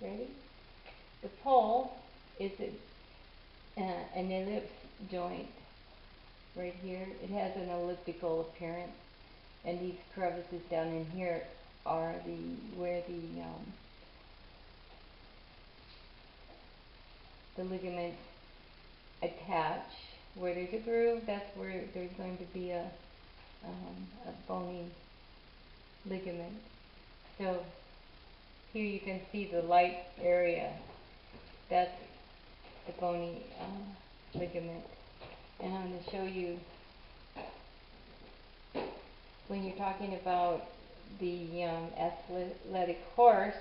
Ready? The pole is an ellipse joint right here. It has an elliptical appearance, and these crevices down in here are where the ligaments attach. Where there's a groove, that's where there's going to be a bony ligament. So here you can see the light area. That's the bony ligament. And I'm going to show you, when you're talking about the athletic horse,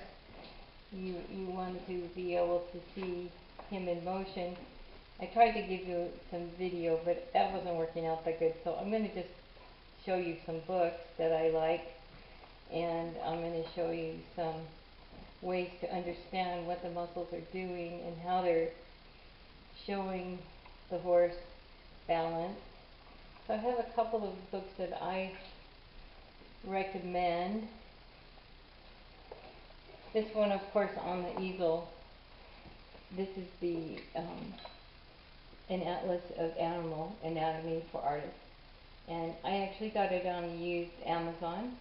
you want to be able to see him in motion. I tried to give you some video, but that wasn't working out that good, so I'm going to just show you some books that I like, and I'm going to show you some ways to understand what the muscles are doing and how they're showing the horse balance. So I have a couple of books that I recommend. This one, of course, on the easel. This is an atlas of animal anatomy for artists, and I actually got it on used Amazon.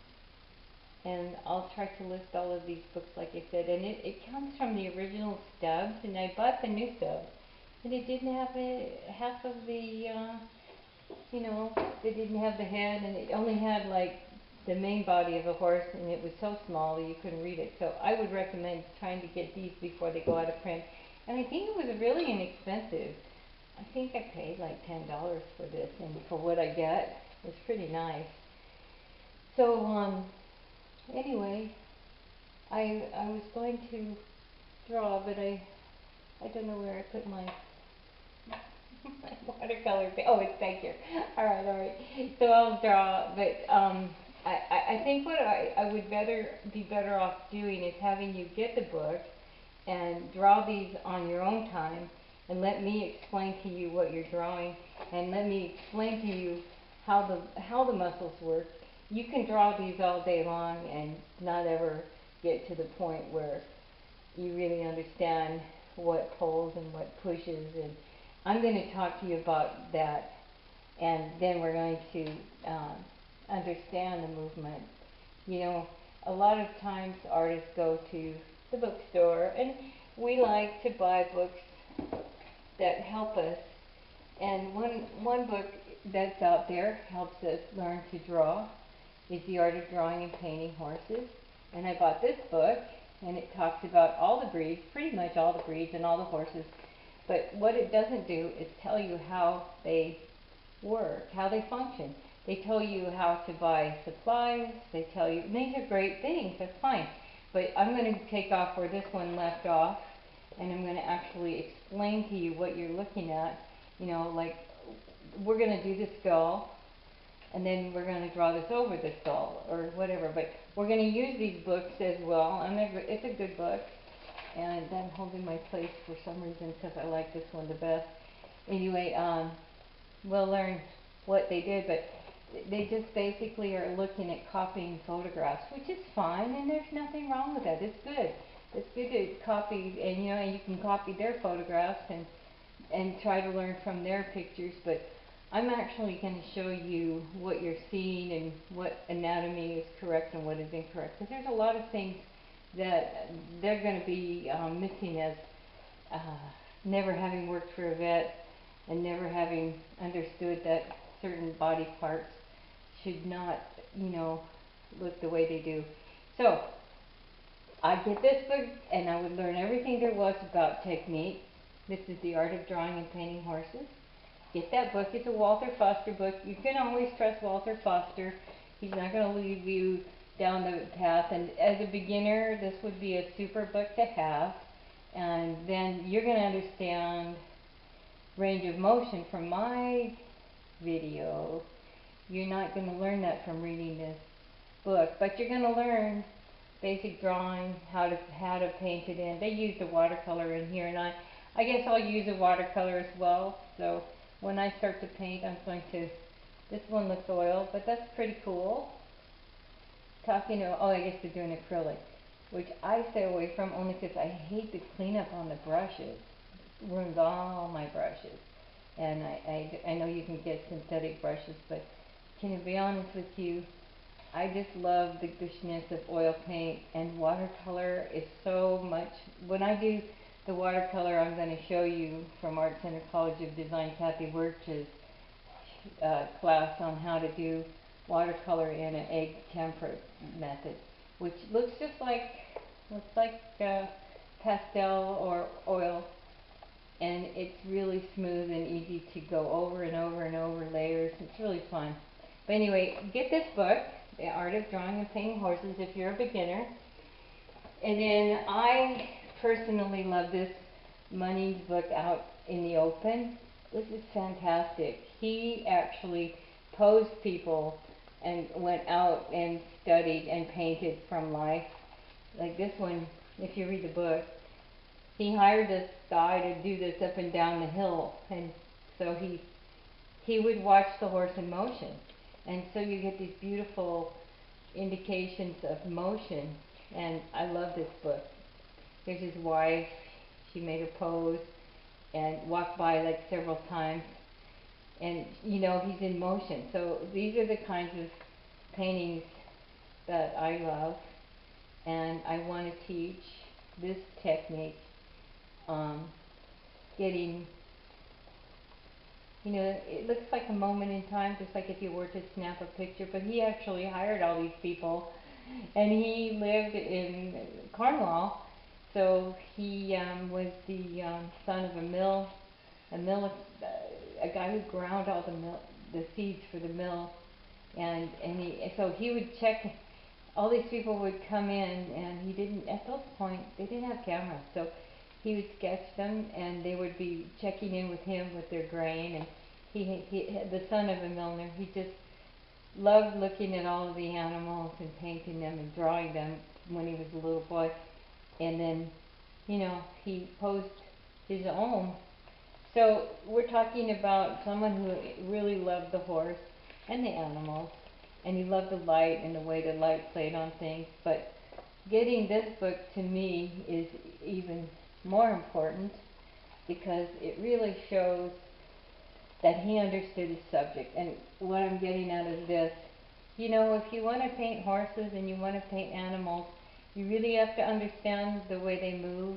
And I'll try to list all of these books, like I said. And it comes from the original stubs, and I bought the new stubs, and it didn't have half of the it didn't have the head, and it only had like the main body of a horse, and it was so small that you couldn't read it. So I would recommend trying to get these before they go out of print. And I think it was really inexpensive. I think I paid like $10 for this, and for what I get, it was pretty nice. So anyway, I was going to draw, but I don't know where I put my watercolor. Oh, it's back here. All right. So I'll draw, but I think what I would be better off doing is having you get the book and draw these on your own time, and let me explain to you what you're drawing, and let me explain to you how the muscles work. You can draw these all day long and not ever get to the point where you really understand what pulls and what pushes, and I'm going to talk to you about that, and then we're going to understand the movement. You know, a lot of times artists go to the bookstore, and we like to buy books that help us. And one book that's out there helps us learn to draw is The Art of Drawing and Painting Horses. And I bought this book, and it talks about all the breeds, pretty much all the breeds and all the horses. But what it doesn't do is tell you how they work, how they function. They tell you how to buy supplies. They tell you, and these are great things, that's fine. But I'm going to take off where this one left off, and I'm going to actually explain to you what you're looking at. You know, like, we're going to do the skull, and then we're going to draw this over the skull, or whatever. But we're going to use these books as well, and it's a good book. And I'm holding my place for some reason because I like this one the best. Anyway, we'll learn what they did, but they just basically are looking at copying photographs, which is fine, and there's nothing wrong with that. It's good. It's good to copy, and you can copy their photographs and try to learn from their pictures, but I'm actually going to show you what you're seeing and what anatomy is correct and what is incorrect, because there's a lot of things that they're going to be missing, as uh, never having worked for a vet and never having understood that certain body parts should not, look the way they do. So I get this book, and I would learn everything there was about technique. This is The Art of Drawing and Painting Horses. Get that book. It's a Walter Foster book. You can always trust Walter Foster. He's not going to leave you down the path. And as a beginner, this would be a super book to have. And then you're going to understand range of motion from my video. You're not going to learn that from reading this book, but you're going to learn basic drawing, how to paint it in. They used a watercolor in here, and I guess I'll use a watercolor as well. So when I start to paint, I'm going to, this one looks oil, but that's pretty cool. Oh, I guess they're doing acrylic. which I stay away from only because I hate the cleanup on the brushes. It ruins all my brushes. And I know you can get synthetic brushes, but can I be honest with you, I just love the gushiness of oil paint, and watercolor is so much. When I do the watercolor, I'm going to show you from Art Center College of Design, Kathy Wirch's class on how to do watercolor in an egg temperate method, which looks like pastel or oil, and it's really smooth and easy to go over and over and over layers. It's really fun. But anyway, get this book, The Art of Drawing and Painting Horses, if you're a beginner. And then I personally love this Money's book, Out in the Open. This is fantastic. He actually posed people and went out and studied and painted from life. Like this one, if you read the book, he hired this guy to do this up and down the hill, and so he would watch the horse in motion, and so you get these beautiful indications of motion. And I love this book. Here's his wife. She made a pose and walked by like several times, and you know he's in motion. So these are the kinds of paintings that I love, and I want to teach this technique. Getting, you know, it looks like a moment in time, just like if you were to snap a picture, but he actually hired all these people, and he lived in Cornwall, so he was the son of a guy who ground all the seeds for the mill, and so he would check. All these people would come in, and he didn't, at those points, they didn't have cameras, so he would sketch them, and they would be checking in with him with their grain. And he the son of a milliner, he just loved looking at all of the animals and painting them and drawing them when he was a little boy. And then, you know, he posed his own. So we're talking about someone who really loved the horse and the animals, and he loved the light and the way the light played on things. But getting this book to me is even more important, because it really shows that he understood his subject. And what I'm getting out of this, you know, if you want to paint horses and you want to paint animals, you really have to understand the way they move.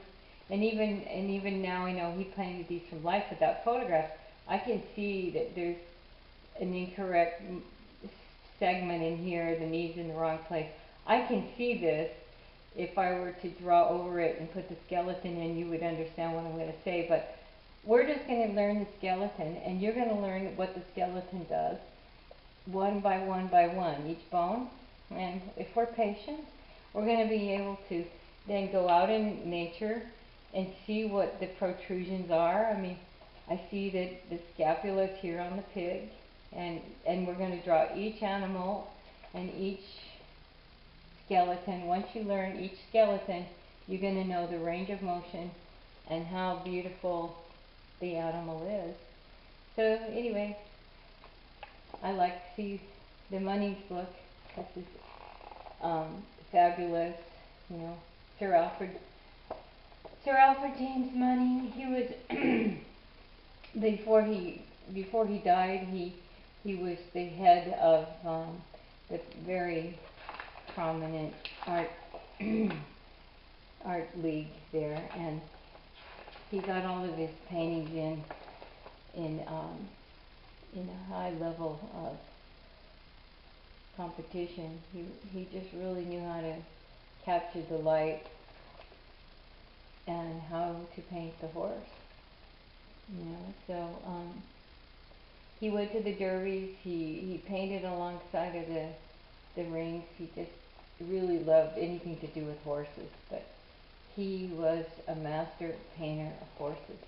And even now, I know he painted these from life without photographs. I can see that there's an incorrect segment in here, the knee's in the wrong place. I can see this. If I were to draw over it and put the skeleton in, you would understand what I'm going to say. But we're just going to learn the skeleton, and you're going to learn what the skeleton does, one by one by one, each bone. And if we're patient, we're going to be able to then go out in nature and see what the protrusions are. I mean, I see that the scapula is here on the pig, and we're going to draw each animal and each skeleton. Once you learn each skeleton, you're going to know the range of motion and how beautiful the animal is. So anyway, I like to see the Money's book. This is fabulous. You know, Sir Alfred James Money. He was before he died. He was the head of the very prominent art art league there, and he got all of his paintings in a high level of competition. He just really knew how to capture the light and how to paint the horse. You know, so he went to the derbies. He painted alongside of the rings. He just really loved anything to do with horses, but he was a master painter of horses.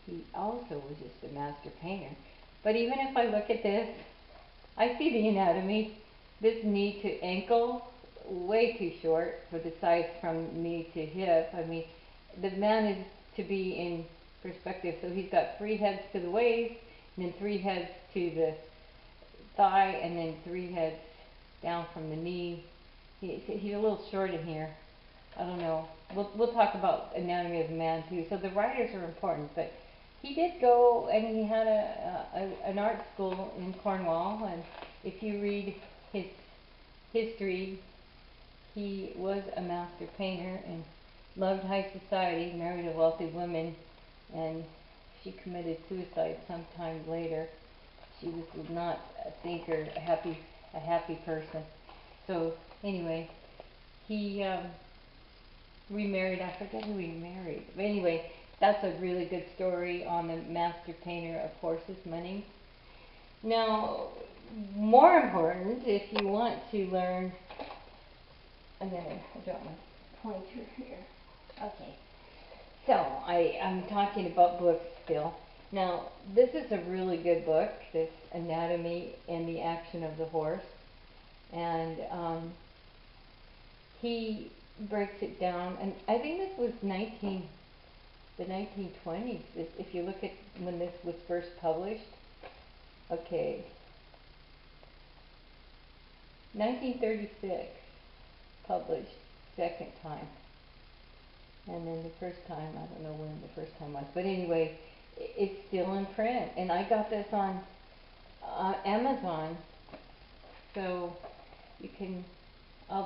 He also was just a master painter. But even if I look at this, I see the anatomy. This knee to ankle, way too short for the size from knee to hip. I mean, the man is to be in perspective. So he's got 3 heads to the waist, and then 3 heads to the thigh, and then 3 heads down from the knee He's a little short in here. I don't know. We'll talk about anatomy of a man too. So the writers are important, but he did go and he had an art school in Cornwall, and if you read his history, he was a master painter and loved high society, married a wealthy woman, and she committed suicide sometime later. She was not a thinker, a happy person. So anyway, he remarried. I forget who he married. But anyway, that's a really good story on the master painter of horses, Munning. Now, more important, if you want to learn, I'm going to drop my pointer here. Okay. So, I'm talking about books still. Now, this is a really good book, this Anatomy and the Action of the Horse. And he breaks it down, and I think this was the 1920s, if you look at when this was first published. Okay. 1936, published second time. And then the first time, I don't know when the first time was, but anyway, it's still in print. And I got this on Amazon, so you can, I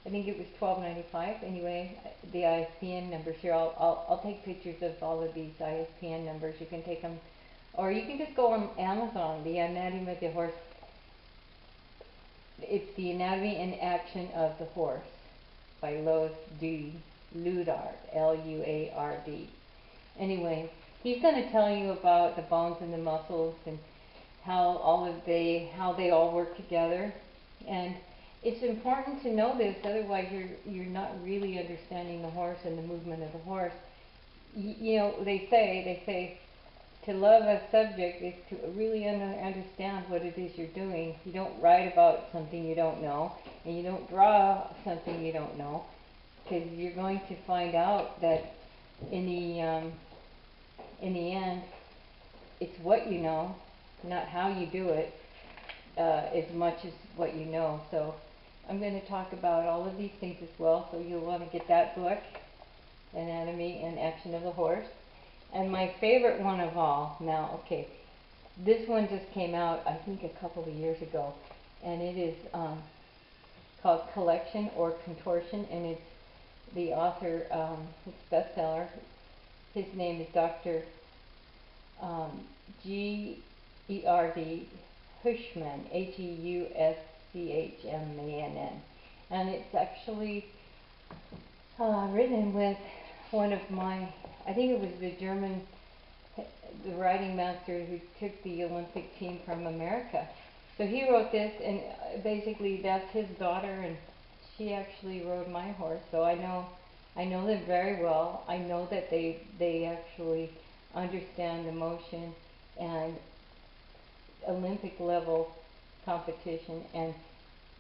think it was $12.95. Anyway, the ISBN numbers here. I'll take pictures of all of these ISBN numbers. You can take them, or you can just go on Amazon. The Anatomy of the Horse. It's the Anatomy and Action of the Horse by Lois D. Luard, Luard. Anyway, he's going to tell you about the bones and the muscles and how they all work together. And it's important to know this, otherwise you're not really understanding the horse and the movement of the horse. You know, they say to love a subject is to really understand what it is you're doing. You don't write about something you don't know, and you don't draw something you don't know, because you're going to find out that in the end, it's what you know, not how you do it, as much as what you know. So I'm going to talk about all of these things as well, so you'll want to get that book, Anatomy and Action of the Horse. And my favorite one of all, now, okay, this one just came out, I think, a couple of years ago, and it is called Collection or Contortion, and it's the author, it's bestseller. His name is Dr. G.E.R.D. Huschmann, Huschmann, and it's actually written with one of my, I think it was the writing master who took the Olympic team from America. So he wrote this, and basically that's his daughter, and she actually rode my horse, so I know them very well. I know that they actually understand the motion and Olympic level competition and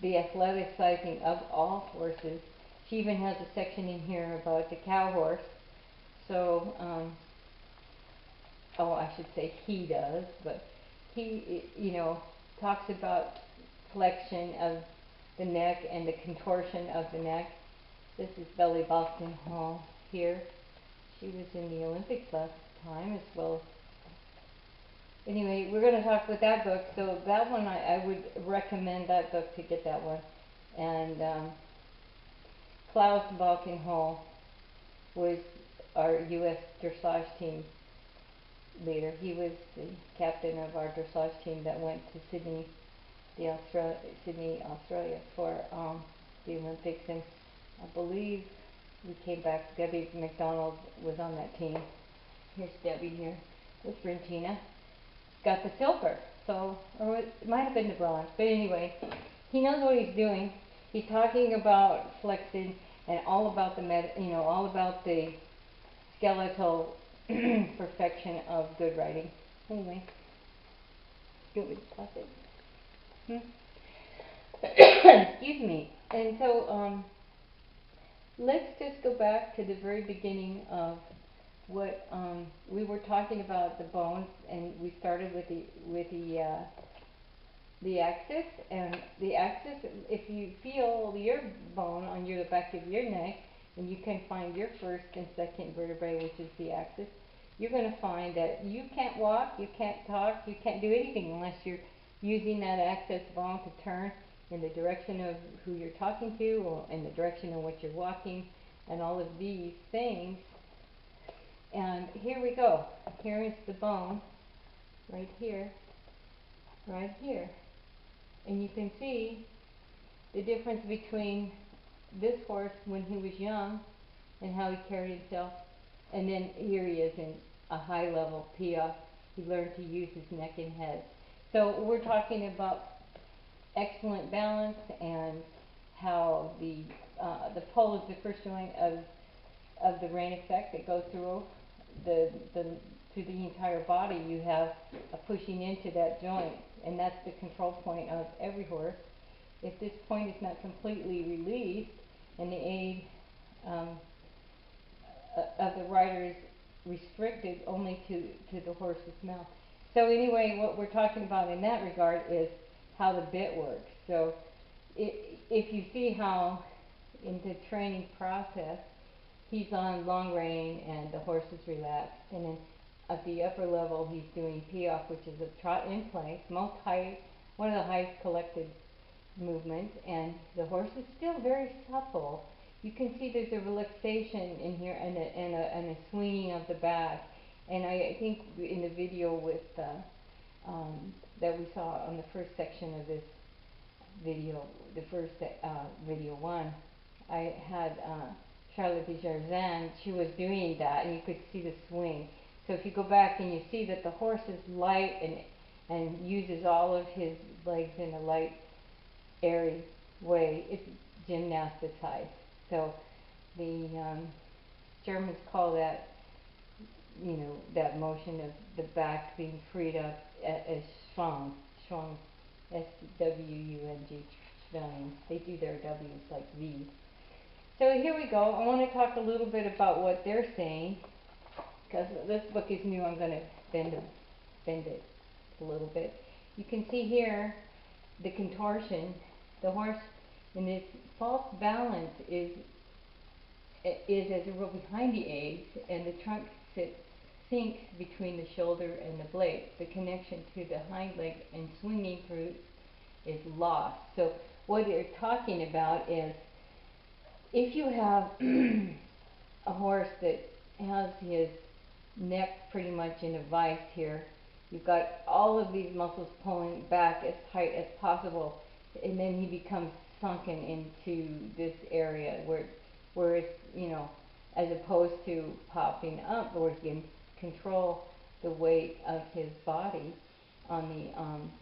the athleticizing of all horses. She even has a section in here about the cow horse. So, I should say he does, but he, talks about flexion of the neck and the contortion of the neck. This is Belly Boston Hall here. She was in the Olympics last time as well. Anyway, we're going to talk with that book. So that one, I would recommend that book to get that one. And Klaus Balkenhol was our U.S. dressage team leader. He was the captain of our dressage team that went to Sydney, Australia for the Olympics, and I believe we came back. Debbie McDonald was on that team. Here's Debbie here with Rentina. Got the silver, so, or it might have been the bronze, but anyway, he knows what he's doing. He's talking about flexing and all about all about the skeletal perfection of good writing. Anyway, do you want me to pause it? Excuse me. And so, let's just go back to the very beginning of what we were talking about, the bones, and we started with the the axis, and the axis, if you feel your bone on the back of your neck, and you can find your first and second vertebrae, which is the axis, you're going to find that you can't walk, you can't talk, you can't do anything unless you're using that axis bone to turn in the direction of who you're talking to, or in the direction of what you're walking, and all of these things. And here we go. Here is the bone, right here, right here. And you can see the difference between this horse when he was young and how he carried himself, and then here he is in a high level piaffe. He learned to use his neck and head. So we're talking about excellent balance, and how the pole is the first joint of the rein effect that goes through through the entire body. You have a pushing into that joint, and that's the control point of every horse. If this point is not completely released, and the aid of the rider is restricted only to the horse's mouth. So anyway, what we're talking about in that regard is how the bit works. So if you see how in the training process, he's on long rein and the horse is relaxed, and then at the upper level he's doing piaffe, which is a trot in place, one of the highest collected movements, and the horse is still very supple. You can see there's a relaxation in here, and a swinging of the back. And I think in the video with that we saw on the first section of this video, the first video one, I had Charlotte Desjardins. She was doing that, and you could see the swing. So if you go back and you see that the horse is light and uses all of his legs in a light, airy way, it's gymnasticized. So the Germans call that, that motion of the back being freed up as Schwung, S-W-U-N-G, Schwung. They do their W's like V's. So here we go. I want to talk a little bit about what they're saying, because this book is new. I'm going to bend it a little bit. You can see here the contortion. The horse in this false balance is as a rule behind the aids, and the trunk sinks between the shoulder and the blade. The connection to the hind leg and swinging through is lost. So what they're talking about is, if you have a horse that has his neck pretty much in a vice here, you've got all of these muscles pulling back as tight as possible, and then he becomes sunken into this area where it's, as opposed to popping up, where he can control the weight of his body on the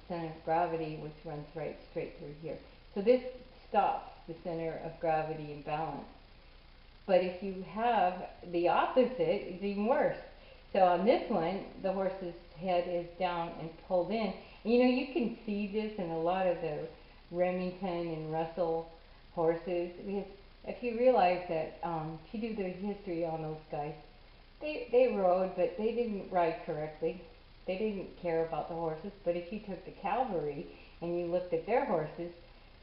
center of gravity, which runs right straight through here. So this stops the center of gravity and balance. But if you have the opposite, it's even worse. So on this one, the horse's head is down and pulled in. And you can see this in a lot of the Remington and Russell horses, because if you realize that if you do the history on those guys, they rode, but they didn't ride correctly. They didn't care about the horses. But if you took the cavalry and you looked at their horses,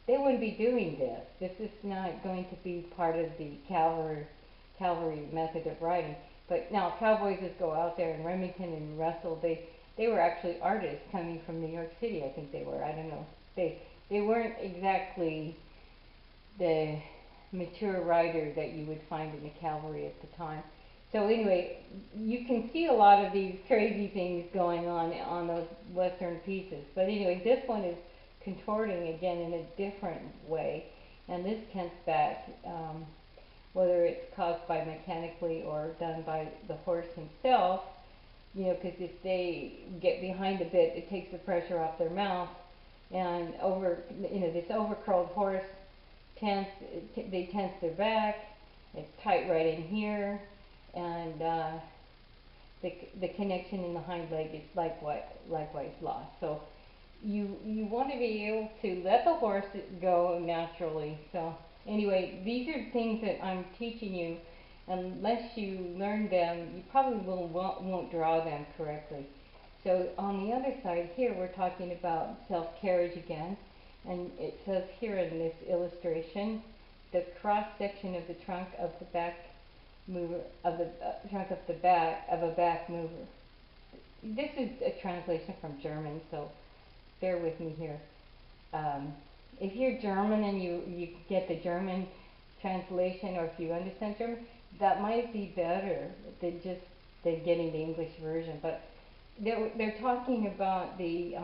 they wouldn't be doing this. This is not going to be part of the cavalry method of riding. But now cowboys just go out there, and Remington and Russell, they were actually artists coming from New York City. I think they were. I don't know. They weren't exactly the mature rider that you would find in the cavalry at the time. So anyway, you can see a lot of these crazy things going on those Western pieces. But anyway, this one is contorting again in a different way, and this comes back, whether it's caused by mechanically or done by the horse himself, because if they get behind a bit, it takes the pressure off their mouth, and this overcurled horse they tense their back. It's tight right in here, and the connection in the hind leg is likewise lost. So you want to be able to let the horse go naturally. So anyway, these are things that I'm teaching you. Unless you learn them, you probably won't draw them correctly. So on the other side here, we're talking about self-carriage again, and it says here in this illustration, the cross section of the trunk of the back mover of the trunk of the back of a back mover. This is a translation from German, so bear with me here. If you're German and you get the German translation, or if you understand German, that might be better than just getting the English version. But they're talking about the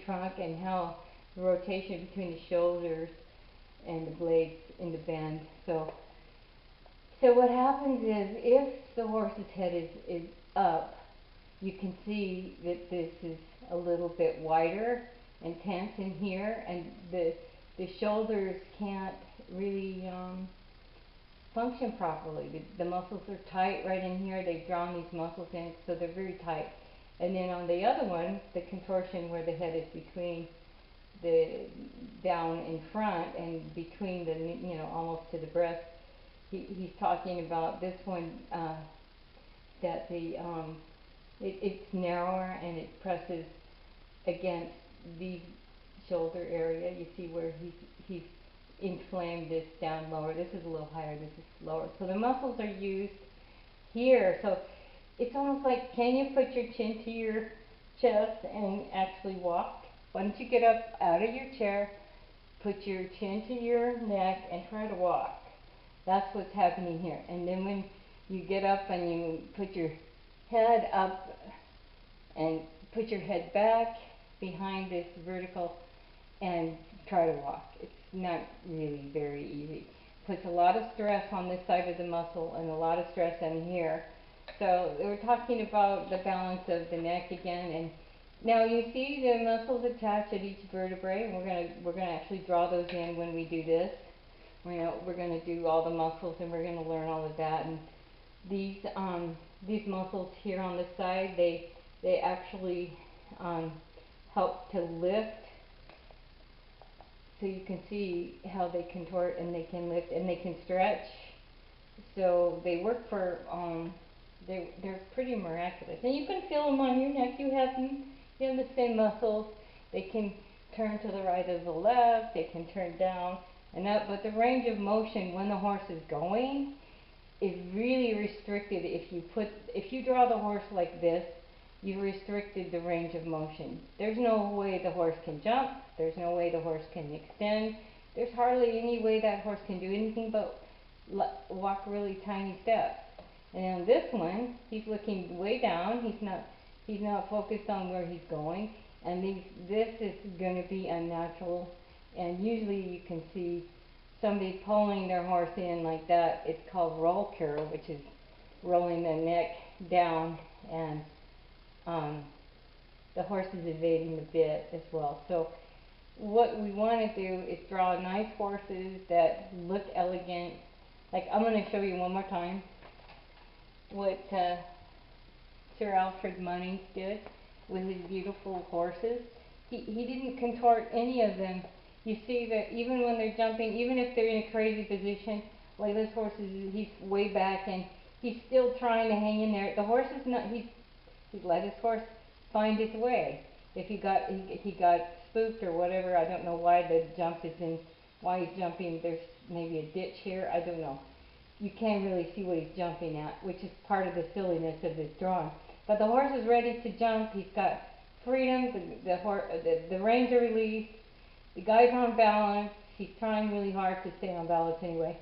trunk and how the rotation between the shoulders and the blades in the bend. So what happens is, if the horse's head is up, you can see that this is a little bit wider and tense in here, and the shoulders can't really function properly. The muscles are tight right in here. They've drawn these muscles in, so they're very tight. And then on the other one, the contortion where the head is between the down in front and between the, you know, almost to the breast. He's talking about this one, that it's narrower and it presses against the shoulder area. You see where he's inflamed this down lower. This is a little higher, this is lower. So the muscles are used here. So it's almost like, can you put your chin to your chest and actually walk? Why don't you get up out of your chair, put your chin to your neck, and try to walk. That's what's happening here. And then when you get up and you put your head up and put your head back behind this vertical and try to walk. It's not really very easy. Puts a lot of stress on this side of the muscle and a lot of stress in here. So we're talking about the balance of the neck again, and now you see the muscles attached at each vertebrae, and we're gonna actually draw those in when we do this. We're gonna do all the muscles, and we're gonna learn all of that. And these muscles here on the side, they actually help to lift. So you can see how they contort and they can lift and they can stretch. So they work for, they're pretty miraculous. And you can feel them on your neck. You have them. You have the same muscles. They can turn to the right or the left. They can turn down and up. But the range of motion when the horse is going is really restricted. If you draw the horse like this, you restricted the range of motion. There's no way the horse can jump. There's no way the horse can extend. There's hardly any way that horse can do anything but walk really tiny steps. And on this one, he's looking way down. He's not focused on where he's going. And this is going to be unnatural. And usually you can see somebody pulling their horse in like that. It's called roll curl, which is rolling the neck down, and the horse is evading the bit as well. So what we want to do is draw nice horses that look elegant. Like, I'm going to show you one more time what Sir Alfred Munnings did with his beautiful horses. He didn't contort any of them. You see that even when they're jumping, even if they're in a crazy position, like this horse he's way back and he's still trying to hang in there. The horse is not, he's let his horse find his way. If he got spooked or whatever, I don't know why the jump is in, why he's jumping. There's maybe a ditch here, I don't know. You can't really see what he's jumping at, which is part of the silliness of this drawing. But the horse is ready to jump. He's got freedom. The reins are released. The guy's on balance. He's trying really hard to stay on balance anyway.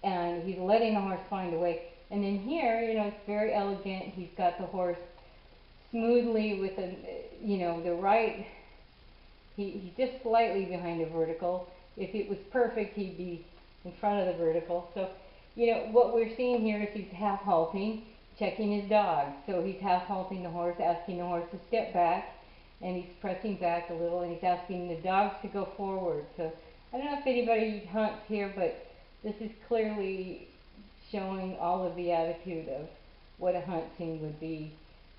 And he's letting the horse find a way. And then here, it's very elegant. He's got the horse smoothly with the right. He's just slightly behind the vertical. If it was perfect, he'd be in front of the vertical. So, what we're seeing here is he's half halting, checking his dog. So he's half halting the horse, asking the horse to step back, and he's pressing back a little, and he's asking the dogs to go forward. So I don't know if anybody hunts here, but this is clearly showing all of the attitude of what a hunt scene would be.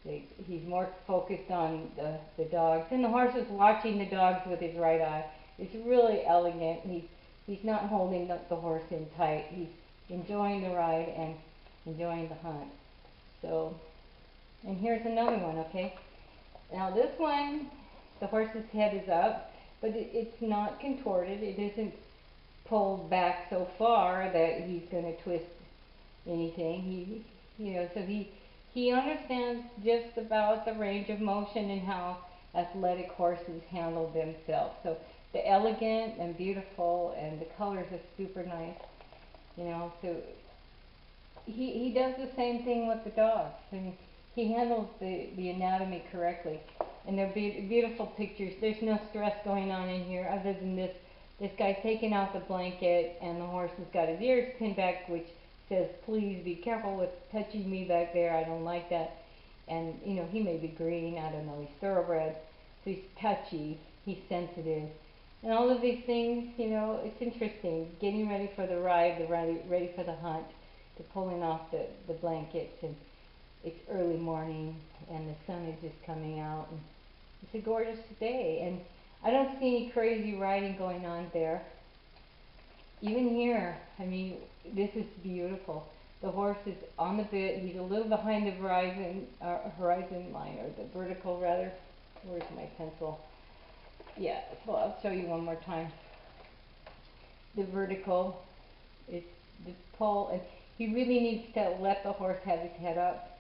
He's more focused on the dogs, and the horse is watching the dogs with his right eye. It's really elegant. He's not holding the horse in tight. He's enjoying the ride and enjoying the hunt. So And here's another one, okay? Now this one, the horse's head is up, but it's not contorted. It isn't pulled back so far that he's going to twist anything. So he understands just about the range of motion and how athletic horses handle themselves. So they're elegant and beautiful, and the colors are super nice. So he does the same thing with the dogs. I mean, he handles the anatomy correctly, and they're beautiful pictures. There's no stress going on in here other than this. This guy's taking out the blanket, and the horse has got his ears pinned back, which says, "Please be careful with touching me back there. I don't like that." And he may be green. I don't know. He's thoroughbred, so he's touchy. He's sensitive, and all of these things. It's interesting. Getting ready for the ride, ready for the hunt, to pulling off the blankets, and it's early morning, and the sun is just coming out, and it's a gorgeous day, and I don't see any crazy riding going on there. Even here, I mean, this is beautiful. The horse is on the bit. He's a little behind the horizon line, or the vertical rather. Where's my pencil? Yeah, so I'll show you one more time. The vertical is the pull, and he really needs to let the horse have his head up.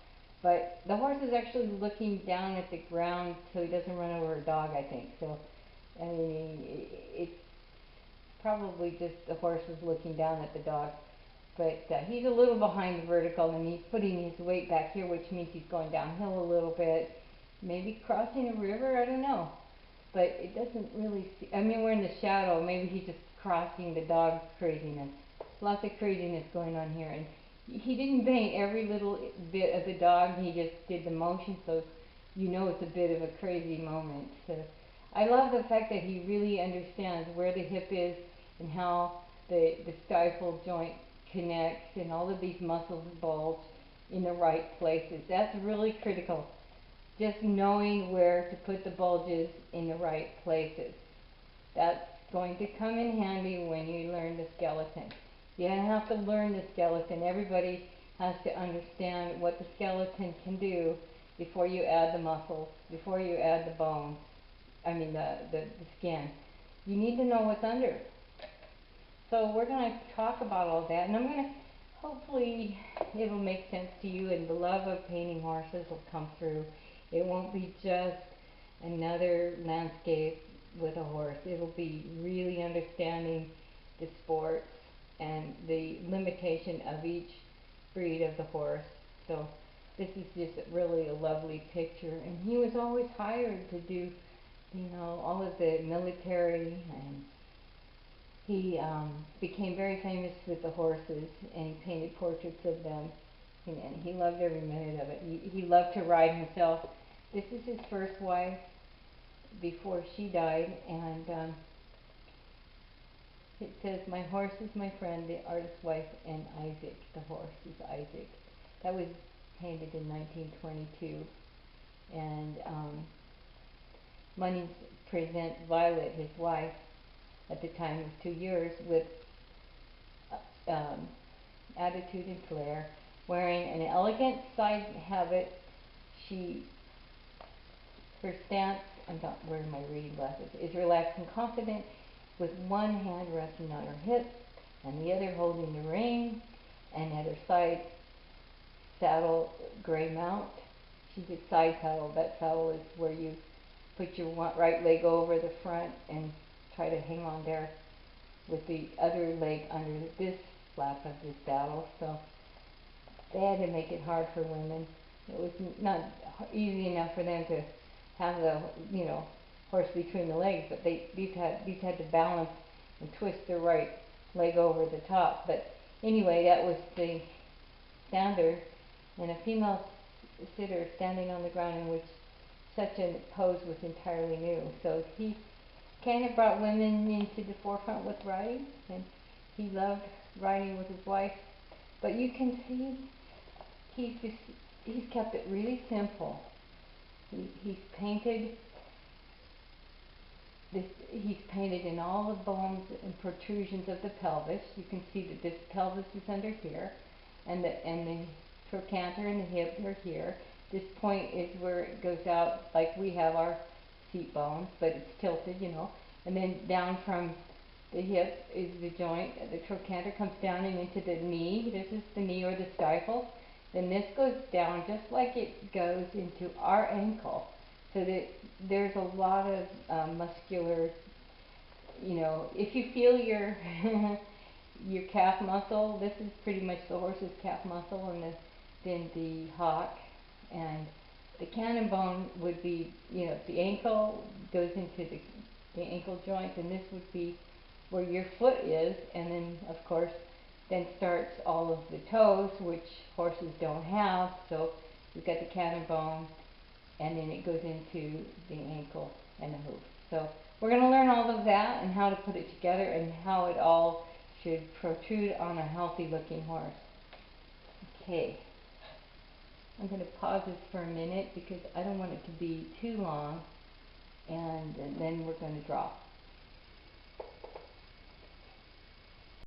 But the horse is actually looking down at the ground so he doesn't run over a dog, I think. So, I mean, it's probably just the horse is looking down at the dog. But he's a little behind the vertical, and he's putting his weight back here, which means he's going downhill a little bit. Maybe crossing a river, I don't know. But it doesn't really I mean, we're in the shadow. Maybe he's just crossing the dog craziness. Lots of craziness going on here. And he didn't paint every little bit of the dog. He just did the motion, so it's a bit of a crazy moment. So I love the fact that he really understands where the hip is and how the stifle joint connects, and all of these muscles bulge in the right places. That's really critical. Just knowing where to put the bulges in the right places. That's going to come in handy when you learn the skeleton. You have to learn the skeleton. Everybody has to understand what the skeleton can do before you add the muscles, before you add the bones, the skin. You need to know what's under. So we're going to talk about all that, and I'm going to, hopefully it'll make sense to you, and the love of painting horses will come through. It won't be just another landscape with a horse. It'll be really understanding the sports and the limitation of each breed of the horse. So this is just really a lovely picture. And he was always hired to do, all of the military, and he became very famous with the horses, and he painted portraits of them, and he loved every minute of it. He loved to ride himself. This is his first wife before she died, and it says, "My horse is my friend, the artist's wife, and Isaac." The horse is Isaac. That was painted in 1922. And Munnings presents Violet, his wife, at the time of 2 years, with attitude and flair, wearing an elegant side habit. Her stance, I'm not wearing my reading glasses, is relaxed and confident, with one hand resting on her hip and the other holding the rein, and at her side saddle, gray mount. She's a side saddle. That saddle is where you put your right leg over the front and try to hang on there with the other leg under this flap of the saddle. So they had to make it hard for women. It was not easy enough for them to have the horse between the legs, but these had to balance and twist their right leg over the top. But anyway, that was the standard, and a female sitter standing on the ground, in which such a pose was entirely new. So he kind of brought women into the forefront with riding, and he loved riding with his wife. But you can see he's kept it really simple. He's painted in all the bones and protrusions of the pelvis. You can see that this pelvis is under here, and the trochanter and the hip are here. this point is where it goes out, like we have our seat bones, but it's tilted, you know. And then down from the hip is the joint. The trochanter comes down and into the knee. This is the knee or the stifle. Then this goes down just like it goes into our ankle. So that there's a lot of muscular, you know, if you feel your your calf muscle, this is pretty much the horse's calf muscle, and then the hock, and the cannon bone would be, you know, the ankle goes into the ankle joint, and this would be where your foot is, and then of course then starts all of the toes, which horses don't have. So you've got the cannon bone, and then it goes into the ankle and the hoof. So we're going to learn all of that and how to put it together and how it all should protrude on a healthy looking horse. Okay, I'm going to pause this for a minute because I don't want it to be too long, and then we're going to draw.